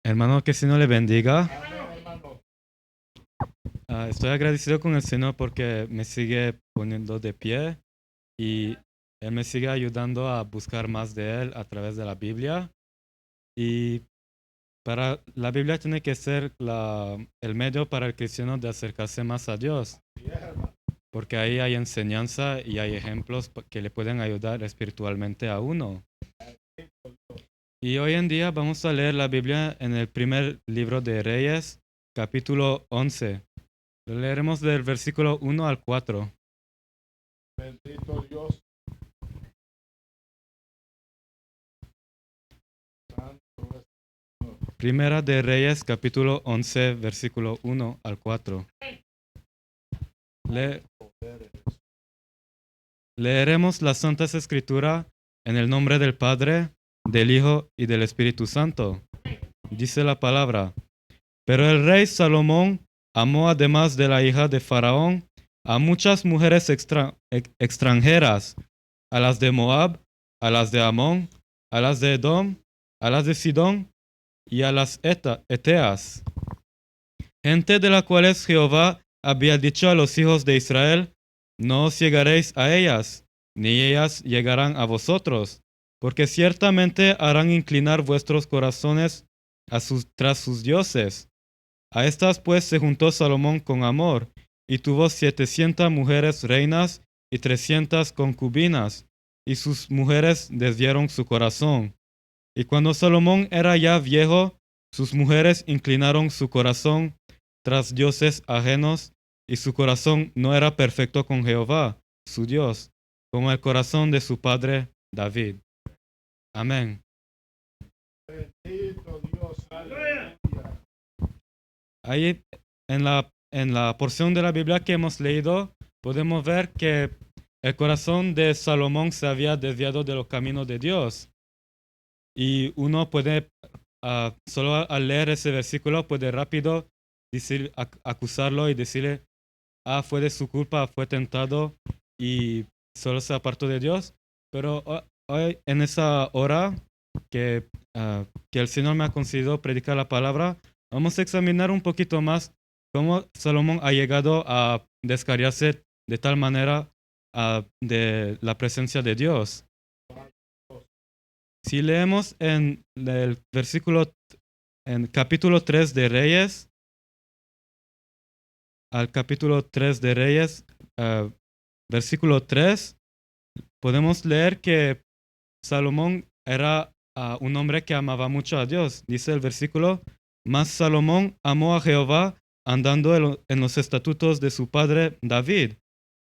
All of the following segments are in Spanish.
Hermano, que el Señor le bendiga. Amén, hermano. Estoy agradecido con el Señor porque me sigue poniendo de pie y Él me sigue ayudando a buscar más de Él a través de la Biblia. Y para la Biblia tiene que ser el medio para el cristiano de acercarse más a Dios, Sí, hermano. porque ahí hay enseñanza y hay ejemplos que le pueden ayudar espiritualmente a uno. Y hoy en día vamos a leer la Biblia en el primer libro de Reyes, capítulo 11. Lo leeremos del versículo 1 al 4. Bendito Dios. Santo es. Primera de Reyes, capítulo 11, versículo 1 al 4. Leeremos las Santas Escrituras en el nombre del Padre, del Hijo y del Espíritu Santo. Dice la palabra. Pero el rey Salomón amó, además de la hija de Faraón, a muchas mujeres extranjeras, a las de Moab, a las de Amón, a las de Edom, a las de Sidón y a las Eteas, gente de la cual Jehová había dicho a los hijos de Israel: no os llegaréis a ellas, ni ellas llegarán a vosotros, porque ciertamente harán inclinar vuestros corazones tras sus dioses. A estas pues se juntó Salomón con amor, y tuvo 700 mujeres reinas y 300 concubinas, y sus mujeres desviaron su corazón. Y cuando Salomón era ya viejo, sus mujeres inclinaron su corazón tras dioses ajenos, y su corazón no era perfecto con Jehová, su Dios, como el corazón de su padre David. Amén. Bendito Dios. Aleluya. Ahí en la porción de la Biblia que hemos leído, podemos ver que el corazón de Salomón se había desviado de los caminos de Dios. Y uno puede, solo al leer ese versículo, puede rápido acusarlo y decirle: fue de su culpa, fue tentado y solo se apartó de Dios. Pero hoy, en esa hora que el Señor me ha concedido predicar la palabra, vamos a examinar un poquito más cómo Salomón ha llegado a descarriarse de tal manera de la presencia de Dios. Si leemos en el versículo, en capítulo 3 de Reyes, al capítulo 3 de Reyes, versículo 3, podemos leer que Salomón era un hombre que amaba mucho a Dios. Dice el versículo: mas Salomón amó a Jehová andando en los estatutos de su padre David.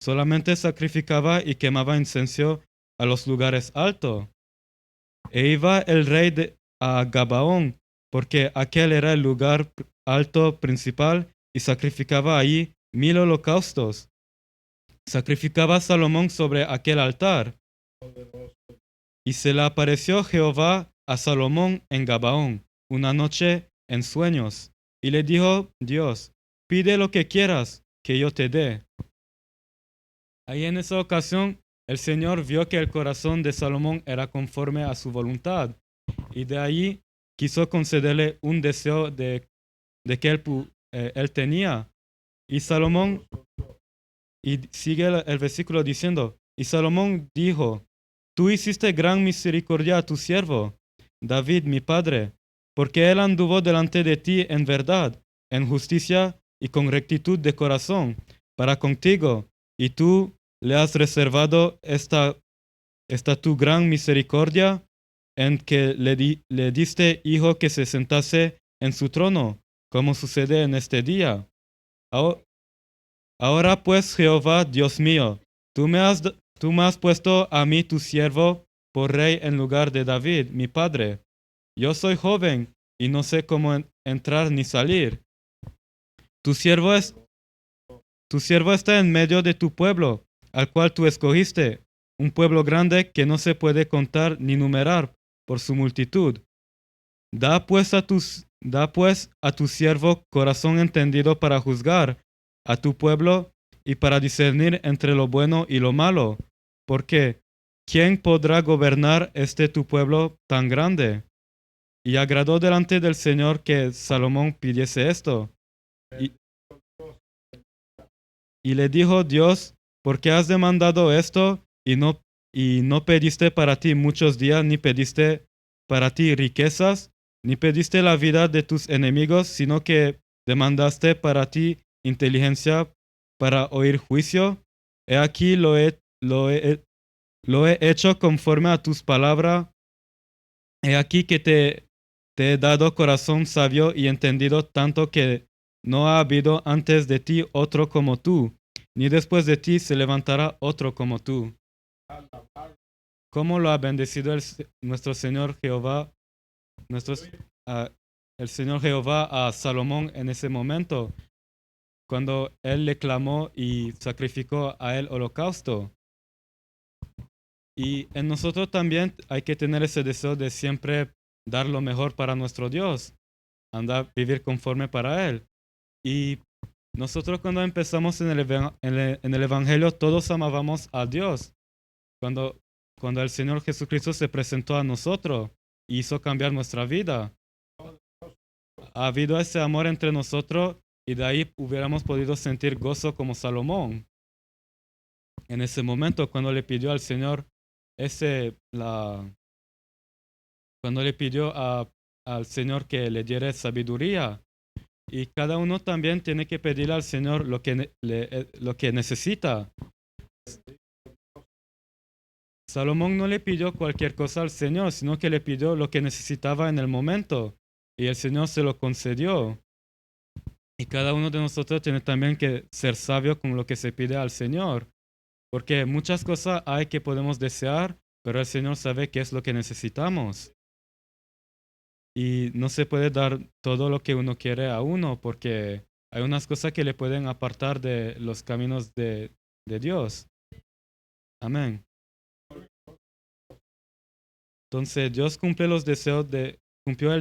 Solamente sacrificaba y quemaba incienso a los lugares altos. E iba el rey a Gabaón, porque aquel era el lugar alto principal, y sacrificaba allí 1000 holocaustos. Sacrificaba Salomón sobre aquel altar. Y se le apareció Jehová a Salomón en Gabaón una noche en sueños, y le dijo Dios: pide lo que quieras, que yo te dé. Ahí en esa ocasión el Señor vio que el corazón de Salomón era conforme a su voluntad, y de ahí quiso concederle un deseo de que él tenía. Y Salomón, y sigue el versículo diciendo: y Salomón dijo: tú hiciste gran misericordia a tu siervo David mi padre, porque él anduvo delante de ti en verdad, en justicia y con rectitud de corazón para contigo, y tú le has reservado esta tu gran misericordia, en que le diste hijo que se sentase en su trono, como sucede en este día. Ahora pues, Jehová, Dios mío, tú me has puesto a mí, tu siervo, por rey en lugar de David, mi padre. Yo soy joven y no sé cómo entrar ni salir. Tu siervo, tu siervo está en medio de tu pueblo, al cual tú escogiste, un pueblo grande que no se puede contar ni numerar por su multitud. Da pues a tu siervo corazón entendido para juzgar a tu pueblo y para discernir entre lo bueno y lo malo, porque ¿quién podrá gobernar este tu pueblo tan grande? Y agradó delante del Señor que Salomón pidiese esto. Y, y le dijo Dios, ¿por qué has demandado esto y no pediste para ti muchos días, ni pediste para ti riquezas, ni pediste la vida de tus enemigos, sino que demandaste para ti inteligencia para oír juicio? He aquí lo he hecho conforme a tus palabras. He aquí que te he dado corazón sabio y entendido, tanto que no ha habido antes de ti otro como tú, ni después de ti se levantará otro como tú. ¿Cómo lo ha bendecido nuestro Señor Jehová, nuestro, ah, el Señor Jehová a Salomón en ese momento, cuando él le clamó y sacrificó a él holocausto? Y en nosotros también hay que tener ese deseo de siempre dar lo mejor para nuestro Dios, andar, vivir conforme para Él. Y nosotros cuando empezamos en el Evangelio, todos amábamos a Dios. Cuando el Señor Jesucristo se presentó a nosotros y hizo cambiar nuestra vida, ha habido ese amor entre nosotros y de ahí hubiéramos podido sentir gozo como Salomón. En ese momento, cuando le pidió al Señor ese, la, cuando le pidió al Señor que le diera sabiduría. Y cada uno también tiene que pedirle al Señor lo que necesita. Salomón no le pidió cualquier cosa al Señor, sino que le pidió lo que necesitaba en el momento. Y el Señor se lo concedió. Y cada uno de nosotros tiene también que ser sabio con lo que se pide al Señor. Porque muchas cosas hay que podemos desear, pero el Señor sabe qué es lo que necesitamos. Y no se puede dar todo lo que uno quiere a uno, porque hay unas cosas que le pueden apartar de los caminos de Dios. Amén. Entonces Dios cumplió el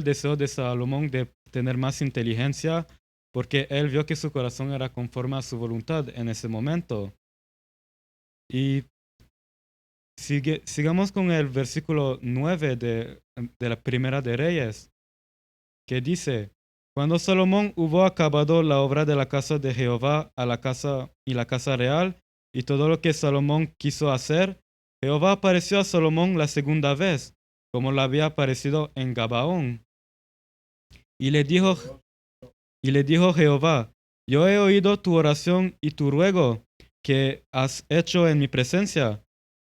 deseo de Salomón de tener más inteligencia, porque él vio que su corazón era conforme a su voluntad en ese momento. Y sigamos con el versículo 9 de la Primera de Reyes, que dice: Cuando Salomón hubo acabado la obra de la casa de Jehová a la casa y la casa real, y todo lo que Salomón quiso hacer, Jehová apareció a Salomón la segunda vez, como le había aparecido en Gabaón. Y le dijo Jehová: Yo he oído tu oración y tu ruego que has hecho en mi presencia.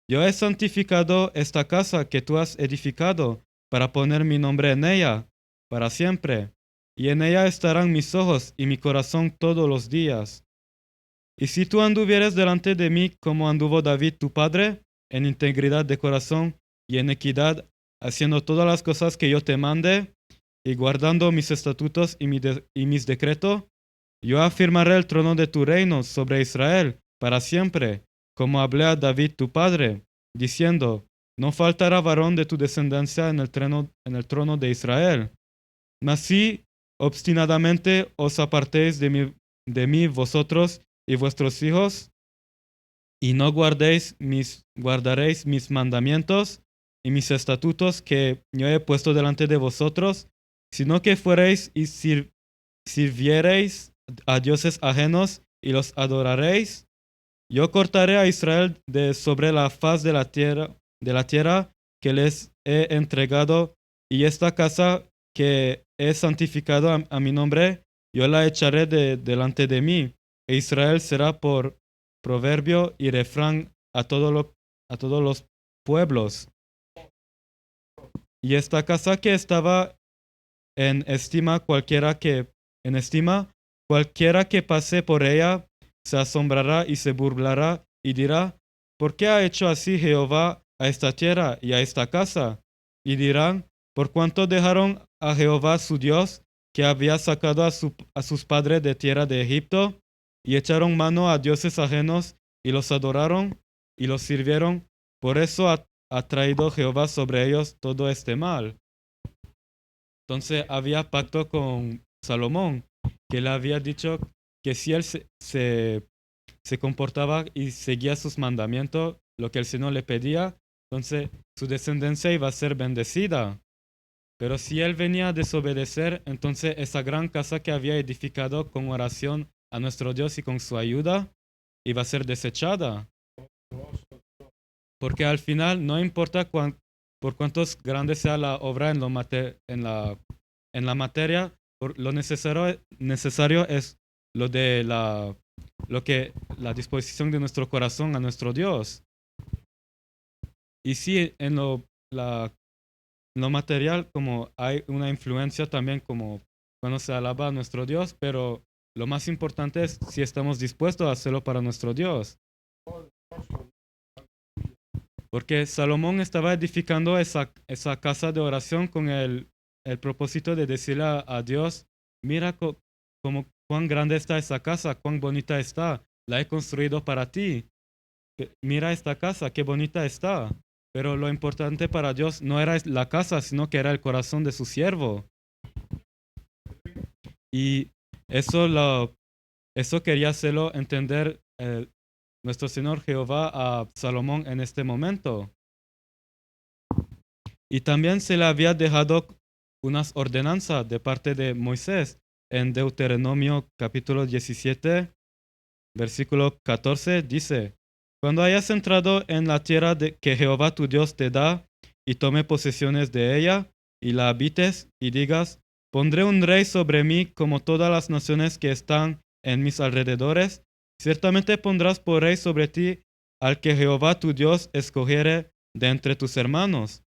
Yo he santificado esta casa que tú has edificado para poner mi nombre en ella para siempre, y en ella estarán mis ojos y mi corazón todos los días. Y si tú anduvieres delante de mí como anduvo David tu padre, en integridad de corazón y en equidad, haciendo todas las cosas que yo te mande, y guardando mis estatutos y mis decretos, yo afirmaré el trono de tu reino sobre Israel para siempre, como hablé a David tu padre, diciendo: No faltará varón de tu descendencia en el trono de Israel. Mas si obstinadamente os apartéis de mí vosotros y vuestros hijos, y no guardaréis mis mandamientos y mis estatutos que yo he puesto delante de vosotros, sino que fuereis y sirviereis a dioses ajenos y los adoraréis, yo cortaré a Israel de sobre la faz de la tierra que les he entregado, y esta casa que he santificado a mi nombre, yo la echaré delante de mí, e Israel será por proverbio y refrán a todos los pueblos. Y esta casa que estaba en estima, cualquiera que pase por ella se asombrará y se burlará y dirá: ¿Por qué ha hecho así Jehová a esta tierra y a esta casa? Y dirán: ¿Por cuánto dejaron a Jehová su Dios, que había sacado a sus padres de tierra de Egipto, y echaron mano a dioses ajenos y los adoraron y los sirvieron? Por eso ha traído Jehová sobre ellos todo este mal. Entonces había pacto con Salomón, que le había dicho que si él se comportaba y seguía sus mandamientos, lo que el Señor le pedía, entonces su descendencia iba a ser bendecida. Pero si él venía a desobedecer, entonces esa gran casa que había edificado con oración a nuestro Dios y con su ayuda iba a ser desechada. Porque al final no importa por cuántos grandes sea la obra en la materia, lo necesario es la disposición de nuestro corazón a nuestro Dios. Y sí, en lo material como hay una influencia también como cuando se alaba a nuestro Dios, pero lo más importante es si estamos dispuestos a hacerlo para nuestro Dios. Porque Salomón estaba edificando esa casa de oración con el propósito de decirle a Dios, mira como cuán grande está esa casa, cuán bonita está, la he construido para ti. Mira esta casa, qué bonita está. Pero lo importante para Dios no era la casa, sino que era el corazón de su siervo. Y eso quería hacerlo entender nuestro Señor Jehová a Salomón en este momento. Y también se le había dejado unas ordenanzas de parte de Moisés en Deuteronomio capítulo 17, versículo 14, dice, cuando hayas entrado en la tierra que Jehová tu Dios te da y tome posesiones de ella y la habites y digas, pondré un rey sobre mí como todas las naciones que están en mis alrededores, ciertamente pondrás por rey sobre ti al que Jehová tu Dios escogiere de entre tus hermanos.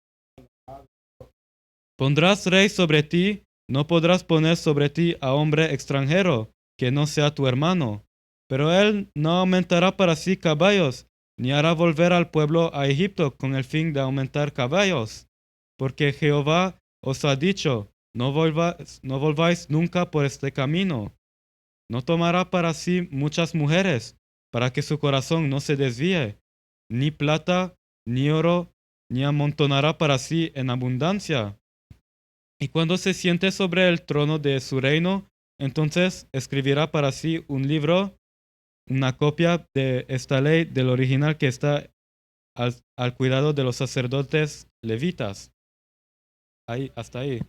Pondrás rey sobre ti, no podrás poner sobre ti a hombre extranjero que no sea tu hermano. Pero él no aumentará para sí caballos, ni hará volver al pueblo a Egipto con el fin de aumentar caballos. Porque Jehová os ha dicho, no volváis nunca por este camino. No tomará para sí muchas mujeres, para que su corazón no se desvíe, ni plata, ni oro, ni amontonará para sí en abundancia. Y cuando se siente sobre el trono de su reino, entonces escribirá para sí un libro, una copia de esta ley del original que está al cuidado de los sacerdotes levitas. Ahí, hasta ahí.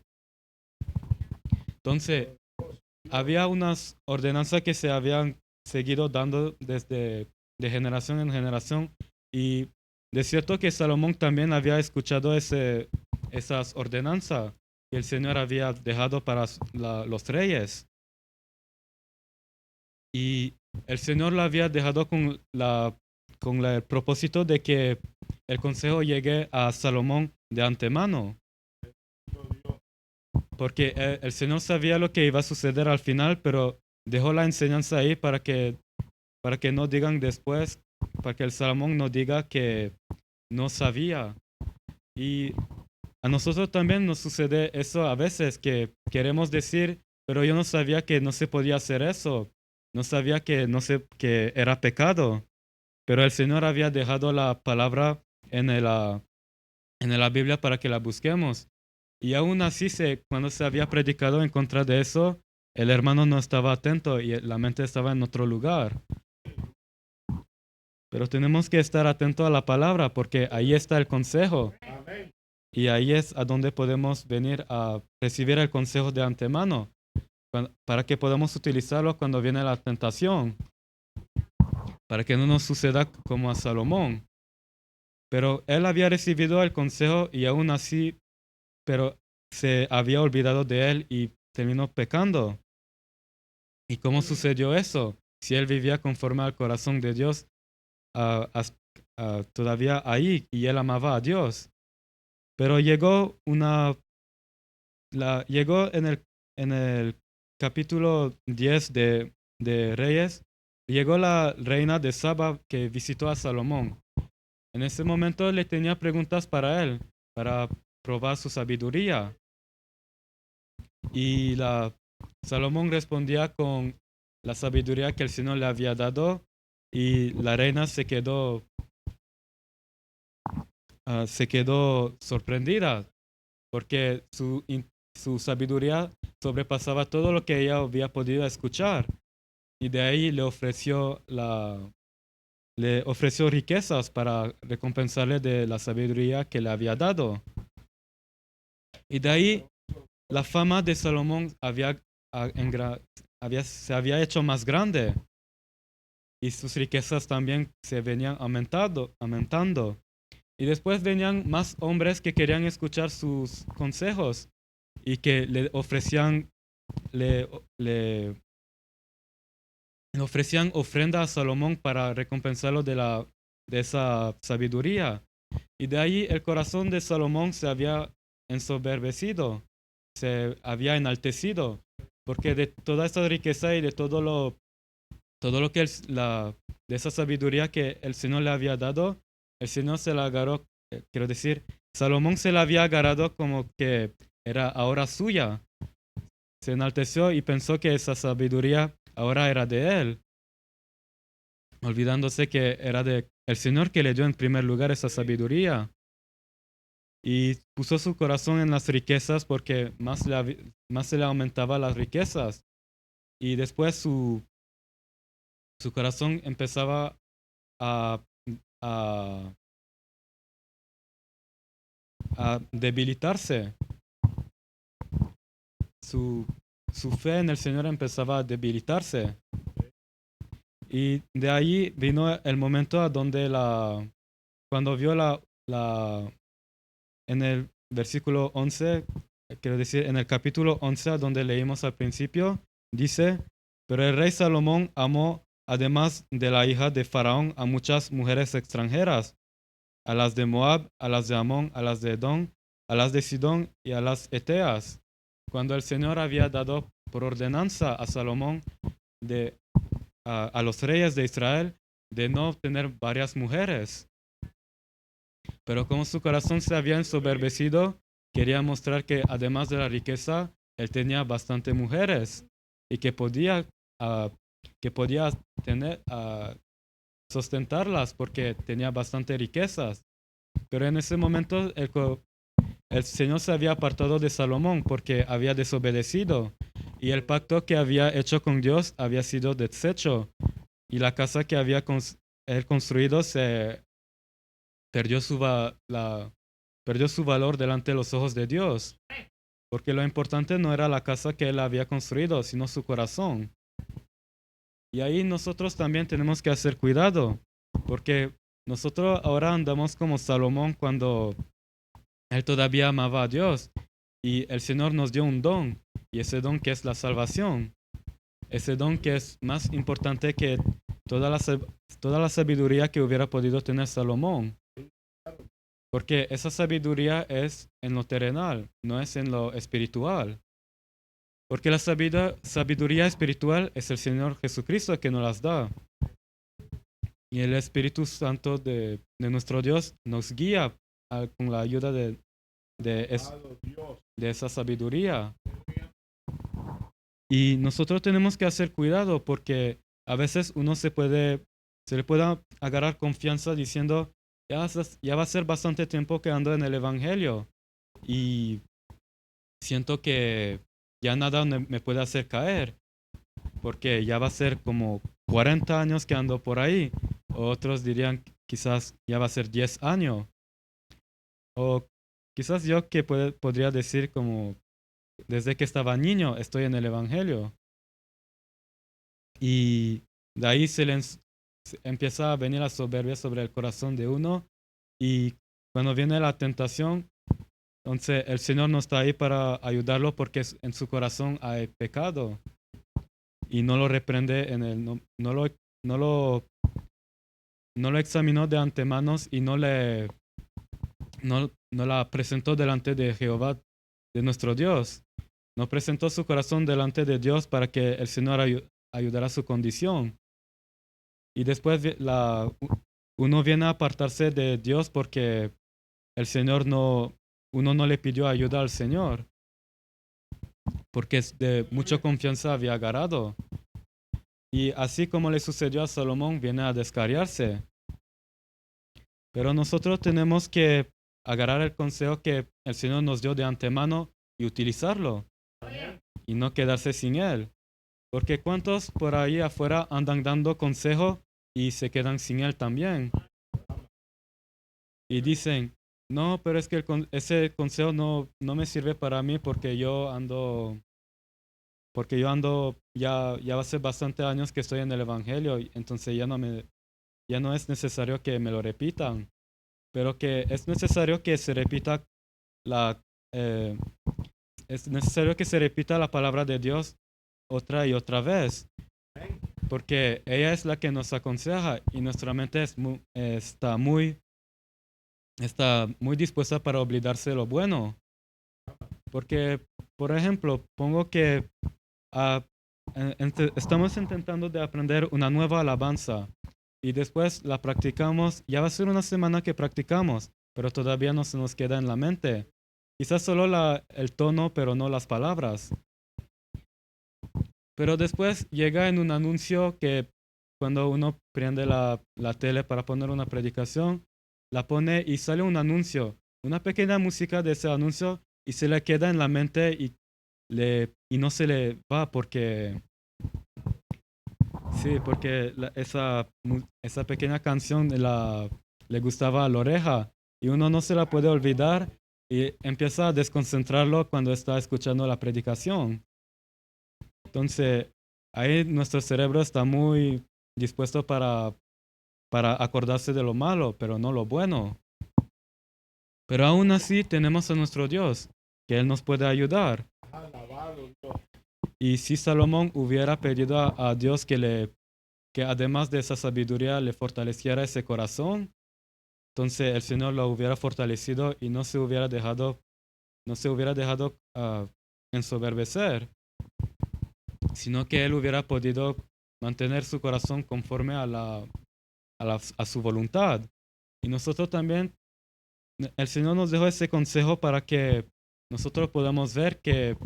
Entonces, había unas ordenanzas que se habían seguido dando desde de generación en generación y de cierto que Salomón también había escuchado esas ordenanzas que el Señor había dejado para los reyes. Y el Señor la había dejado con el propósito de que el consejo llegue a Salomón de antemano. Porque el Señor sabía lo que iba a suceder al final, pero dejó la enseñanza ahí para que no digan después, para que el Salomón no diga que no sabía. Y a nosotros también nos sucede eso a veces, que queremos decir, pero yo no sabía que no se podía hacer eso. No sabía que era pecado. Pero el Señor había dejado la palabra en la Biblia para que la busquemos. Y aún así, cuando se había predicado en contra de eso, el hermano no estaba atento y la mente estaba en otro lugar. Pero tenemos que estar atentos a la palabra porque ahí está el consejo. Y ahí es a donde podemos venir a recibir el consejo de antemano para que podamos utilizarlo cuando viene la tentación. Para que no nos suceda como a Salomón. Pero él había recibido el consejo y aún así, pero se había olvidado de él y terminó pecando. ¿Y cómo sucedió eso? Si él vivía conforme al corazón de Dios, todavía ahí, y él amaba a Dios. Pero llegó en el capítulo 10 de Reyes, llegó la reina de Saba que visitó a Salomón. En ese momento le tenía preguntas para él, para probar su sabiduría. Y Salomón respondía con la sabiduría que el Señor le había dado y la reina se quedó sorprendida porque su sabiduría sobrepasaba todo lo que ella había podido escuchar. Y de ahí le ofreció riquezas para recompensarle de la sabiduría que le había dado. Y de ahí la fama de Salomón se había hecho más grande y sus riquezas también se venían aumentando. Y después venían más hombres que querían escuchar sus consejos y que le, le ofrecían ofrenda a Salomón para recompensarlo de esa sabiduría. Y de ahí el corazón de Salomón se había ensoberbecido, se había enaltecido, porque de toda esa riqueza y de todo lo que de esa sabiduría que el Señor le había dado, el Señor se la agarró, quiero decir, Salomón se la había agarrado como que era ahora suya. Se enalteció y pensó que esa sabiduría ahora era de él, olvidándose que era de el Señor que le dio en primer lugar esa sabiduría. Y puso su corazón en las riquezas porque más se le aumentaba las riquezas. Y después su corazón empezaba a, a, a debilitarse. Su, su fe en el Señor empezaba a debilitarse. Y de ahí vino el momento a donde cuando vio en el versículo 11, quiero decir, en el capítulo 11, donde leímos al principio, dice, pero el rey Salomón amó, además de la hija de Faraón, a muchas mujeres extranjeras, a las de Moab, a las de Amón, a las de Edom, a las de Sidón y a las Eteas, cuando el Señor había dado por ordenanza a Salomón a los reyes de Israel de no tener varias mujeres. Pero como su corazón se había ensoberbecido, quería mostrar que además de la riqueza, él tenía bastante mujeres y ah, que podía tener, sustentarlas porque tenía bastante riquezas. Pero en ese momento el Señor se había apartado de Salomón porque había desobedecido y el pacto que había hecho con Dios había sido deshecho y la casa que había él construido perdió perdió su valor delante de los ojos de Dios, porque lo importante no era la casa que él había construido, sino su corazón. Y ahí nosotros también tenemos que hacer cuidado, porque nosotros ahora andamos como Salomón cuando él todavía amaba a Dios y el Señor nos dio un don, y ese don que es la salvación, ese don que es más importante que toda la sabiduría que hubiera podido tener Salomón. Porque esa sabiduría es en lo terrenal, no es en lo espiritual. Porque la sabiduría espiritual es el Señor Jesucristo que nos las da. Y el Espíritu Santo de nuestro Dios nos guía con la ayuda de esa sabiduría. Y nosotros tenemos que hacer cuidado porque a veces uno se le puede agarrar confianza diciendo, ya va a ser bastante tiempo que ando en el Evangelio y siento que ya nada me puede hacer caer, porque ya va a ser como 40 años que ando por ahí. Otros dirían quizás ya va a ser 10 años. O quizás yo que podría decir como desde que estaba niño estoy en el Evangelio. Y de ahí se empieza a venir la soberbia sobre el corazón de uno. Y cuando viene la tentación, entonces el Señor no está ahí para ayudarlo porque en su corazón hay pecado. Y no lo reprende no lo examinó de antemano y no la presentó delante de Jehová, de nuestro Dios. No presentó su corazón delante de Dios para que el Señor ayudara a su condición. Y después uno viene a apartarse de Dios porque uno no le pidió ayuda al Señor, porque de mucha confianza había agarrado. Y así como le sucedió a Salomón, viene a descarriarse. Pero nosotros tenemos que agarrar el consejo que el Señor nos dio de antemano y utilizarlo. Y no quedarse sin él. Porque cuántos por ahí afuera andan dando consejo y se quedan sin él también. Y dicen, No, pero es que ese consejo no me sirve para mí porque yo ando, ya hace bastante años que estoy en el Evangelio, y entonces ya no es necesario que me lo repitan, pero que es necesario que se repita la, eh, es necesario que se repita la palabra de Dios otra y otra vez, porque ella es la que nos aconseja y nuestra mente está muy dispuesta para olvidarse de lo bueno. Porque, por ejemplo, pongo que ah, estamos intentando de aprender una nueva alabanza y después la practicamos. Ya va a ser una semana que practicamos, pero todavía no se nos queda en la mente. Quizás solo el tono, pero no las palabras. Pero después llega en un anuncio que cuando uno prende la tele para poner una predicación, la pone y sale un anuncio, una pequeña música de ese anuncio y se le queda en la mente y no se le va porque, sí, porque esa pequeña canción le gustaba a la oreja y uno no se la puede olvidar y empieza a desconcentrarlo cuando está escuchando la predicación. Entonces, ahí nuestro cerebro está muy dispuesto para acordarse de lo malo, pero no lo bueno. Pero aún así tenemos a nuestro Dios, que Él nos puede ayudar. Alabado Dios. Y si Salomón hubiera pedido a Dios que además de esa sabiduría le fortaleciera ese corazón, entonces el Señor lo hubiera fortalecido y no se hubiera dejado ensoberbecer, sino que Él hubiera podido mantener su corazón conforme a su voluntad. Y nosotros también, el Señor nos dejó ese consejo para que nosotros podamos ver que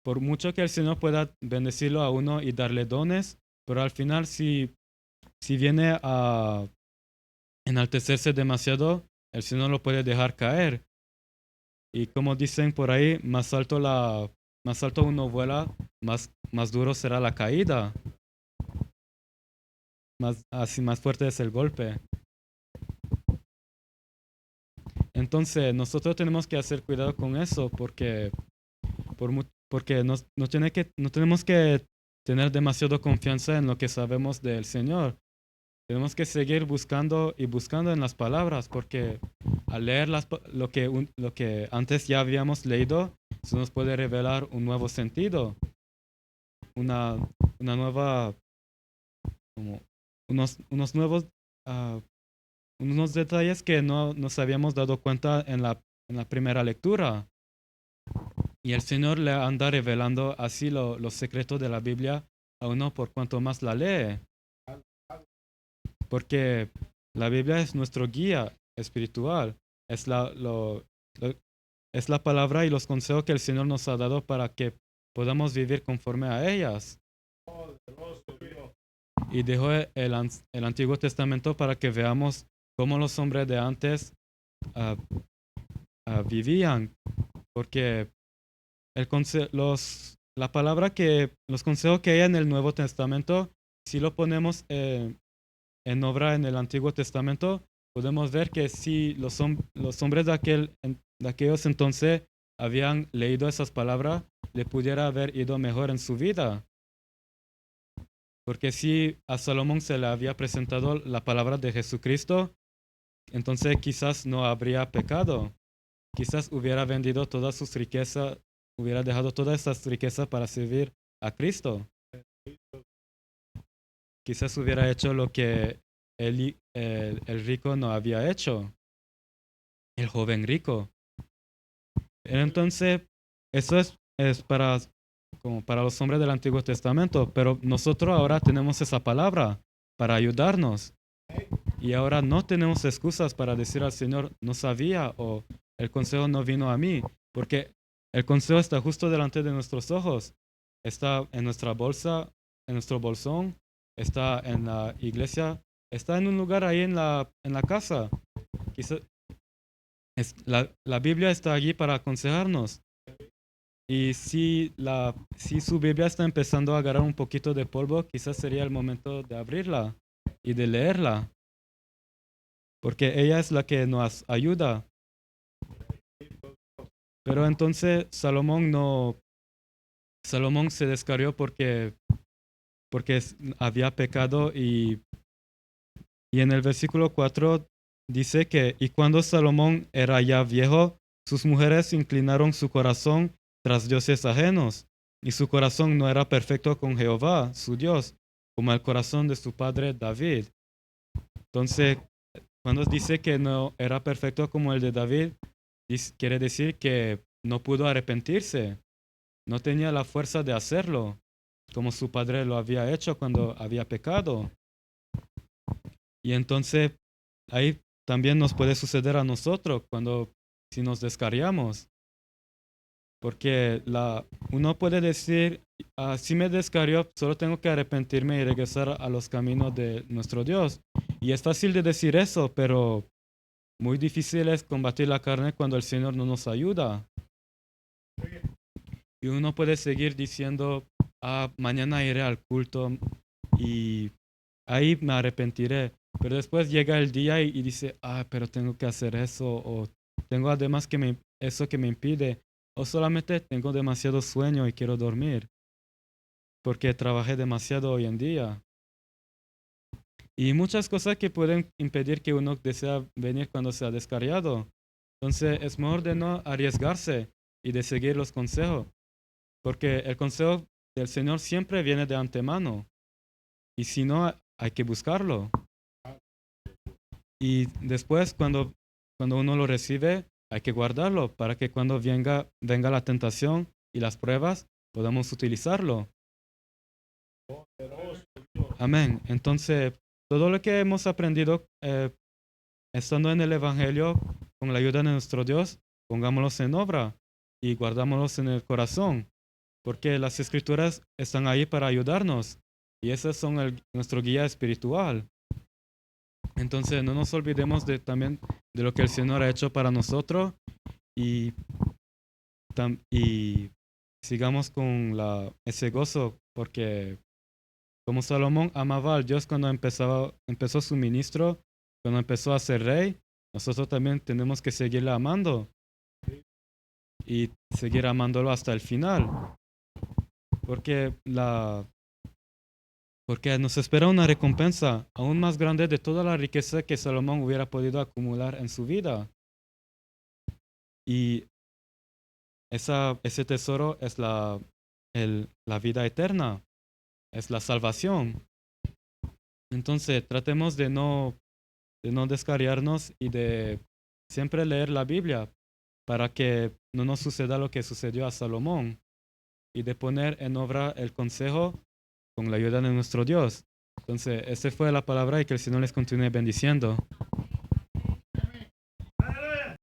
por mucho que el Señor pueda bendecirlo a uno y darle dones, pero al final si viene a enaltecerse demasiado, el Señor lo puede dejar caer. Y como dicen por ahí, más alto uno vuela, más duro será la caída, más fuerte es el golpe. Entonces, nosotros tenemos que hacer cuidado con eso porque no tenemos que tener demasiado confianza en lo que sabemos del Señor. Tenemos que seguir buscando y buscando en las palabras, porque al leer lo que antes ya habíamos leído, se nos puede revelar un nuevo sentido, una, una nueva, como unos nuevos, ah, unos detalles que no nos habíamos dado cuenta en la primera lectura. Y el Señor le anda revelando así los secretos de la Biblia a uno por cuanto más la lee, porque la Biblia es nuestro guía espiritual, es lo- es la palabra y los consejos que el Señor nos ha dado para que podamos vivir conforme a ellas. Poderoso Dios. Y dejó el Antiguo Testamento para que veamos cómo los hombres de antes ah, vivían, porque los consejos que hay en el Nuevo Testamento, si lo ponemos en obra en el Antiguo Testamento, podemos ver que si los hombres de aquellos entonces habían leído esas palabras, le pudiera haber ido mejor en su vida. Porque si a Salomón se le había presentado la palabra de Jesucristo, entonces quizás no habría pecado. Quizás hubiera vendido todas sus riquezas, hubiera dejado todas esas riquezas para servir a Cristo. Quizás hubiera hecho lo que el rico no había hecho, el joven rico. Entonces, eso es como para los hombres del Antiguo Testamento, pero nosotros ahora tenemos esa palabra para ayudarnos. Y ahora no tenemos excusas para decir al Señor, no sabía o el consejo no vino a mí, porque el consejo está justo delante de nuestros ojos. Está en nuestra bolsa, en nuestro bolsón, está en la iglesia, está en un lugar ahí en la casa. Quizá, la Biblia está allí para aconsejarnos. Y si su Biblia está empezando a agarrar un poquito de polvo, quizás sería el momento de abrirla y de leerla. porque ella es la que nos ayuda. Pero entonces Salomón se descarrió porque había pecado y en el versículo 4 dice que, y cuando Salomón era ya viejo, sus mujeres inclinaron su corazón tras dioses ajenos, y su corazón no era perfecto con Jehová, su Dios, como el corazón de su padre David. Entonces, cuando dice que no era perfecto como el de David, quiere decir que no pudo arrepentirse, no tenía la fuerza de hacerlo, como su padre lo había hecho cuando había pecado. Y entonces ahí también nos puede suceder a nosotros si nos descarriamos. Porque uno puede decir, si me descarrió, solo tengo que arrepentirme y regresar a los caminos de nuestro Dios. Y es fácil de decir eso, pero muy difícil es combatir la carne cuando el Señor no nos ayuda. Y uno puede seguir diciendo, mañana iré al culto y ahí me arrepentiré. Pero después llega el día y dice, pero tengo que hacer eso, o tengo además eso que me impide, o solamente tengo demasiado sueño y quiero dormir, porque trabajé demasiado hoy en día. Y muchas cosas que pueden impedir que uno desea venir cuando se ha descarriado. Entonces es mejor de no arriesgarse y de seguir los consejos, porque el consejo del Señor siempre viene de antemano, y si no, hay que buscarlo. Y después, cuando uno lo recibe, hay que guardarlo para que cuando venga la tentación y las pruebas, podamos utilizarlo. Amén. Entonces, todo lo que hemos aprendido estando en el Evangelio, con la ayuda de nuestro Dios, pongámoslos en obra y guardámoslos en el corazón, porque las Escrituras están ahí para ayudarnos y esas son nuestro guía espiritual. Entonces, no nos olvidemos también de lo que el Señor ha hecho para nosotros y, y sigamos con ese gozo, porque como Salomón amaba al Dios cuando empezó su ministro, cuando empezó a ser rey, nosotros también tenemos que seguirle amando y seguir amándolo hasta el final, porque porque nos espera una recompensa aún más grande de toda la riqueza que Salomón hubiera podido acumular en su vida. Y ese tesoro es la vida eterna, es la salvación. Entonces, tratemos de no descarriarnos y de siempre leer la Biblia para que no nos suceda lo que sucedió a Salomón y de poner en obra el consejo con la ayuda de nuestro Dios. Entonces, esa fue la palabra y que el Señor les continúe bendiciendo.